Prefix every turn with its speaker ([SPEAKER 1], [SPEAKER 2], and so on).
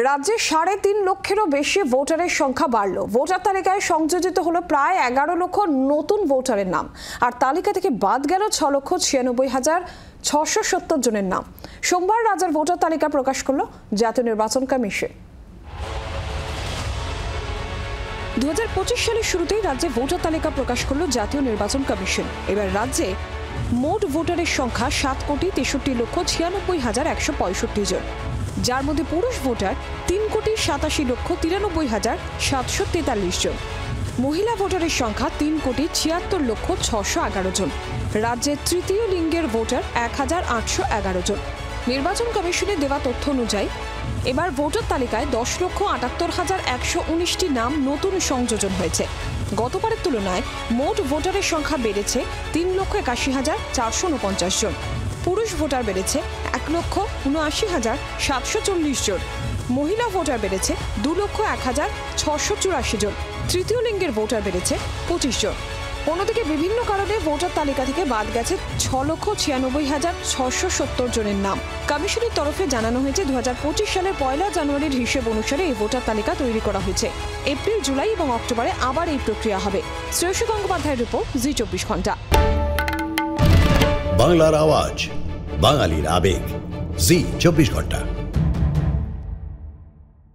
[SPEAKER 1] রাজ্যে ৩.৫ লক্ষেরও বেশি ভোটারের সংখ্যা বাড়ল। ভোটার তালিকায় সংযোজিত হলো প্রায় ১১ লক্ষ নতুন ভোটারের নাম, আর তালিকা থেকে বাদ গেল ৬,৯৬,৬৭০ জনের নাম। সোমবার রাজ্যের ভোটার তালিকা প্রকাশ করল জাতীয় নির্বাচন কমিশন। ২০২৫ সালের শুরুতেই রাজ্যে ভোটার তালিকা প্রকাশ করল জাতীয় নির্বাচন কমিশন। এবার রাজ্যে মোট ভোটারের সংখ্যা ৭,৬৩,৯৬,১৬৫ জন, যার মধ্যে পুরুষ ভোটার ৩,৮৭,৯৩,৭৪৩ জন, মহিলা ভোটারের সংখ্যা ৩,৭৬,৬১১ জন। রাজ্যের তৃতীয় লিঙ্গের ভোটার ১,৮১১ জন। নির্বাচন কমিশনের দেওয়া তথ্য অনুযায়ী এবার ভোটার তালিকায় ১০,৭৮,১১৯টি নাম নতুন সংযোজন হয়েছে। গতবারের তুলনায় মোট ভোটারের সংখ্যা বেড়েছে ৩,৮১,৪৪৯ জন। পুরুষ ভোটার বেড়েছে ১,৭৯,৭৪০ জন। মহিলা ভোটার বেড়েছে ২,০১,৬৮৪ জন। তৃতীয় লিঙ্গের ভোটার বেড়েছে ২৫ জন। অন্যদিকে বিভিন্ন কারণে ভোটার তালিকা থেকে বাদ গেছে ৬,৯৬,৬৭০ জনের নাম। কমিশনের তরফে জানানো হয়েছে ২০২৫ সালের ১ জানুয়ারির হিসেব অনুসারে এই ভোটার তালিকা তৈরি করা হয়েছে। এপ্রিল, জুলাই এবং অক্টোবরে আবার এই প্রক্রিয়া হবে। শ্রেয়সী গঙ্গোপাধ্যায়ের রিপোর্ট, জি ২৪ ঘন্টা।
[SPEAKER 2] বাংলার আওয়াজ, বাঙালির আবেগ, জি ২৪ ঘন্টা।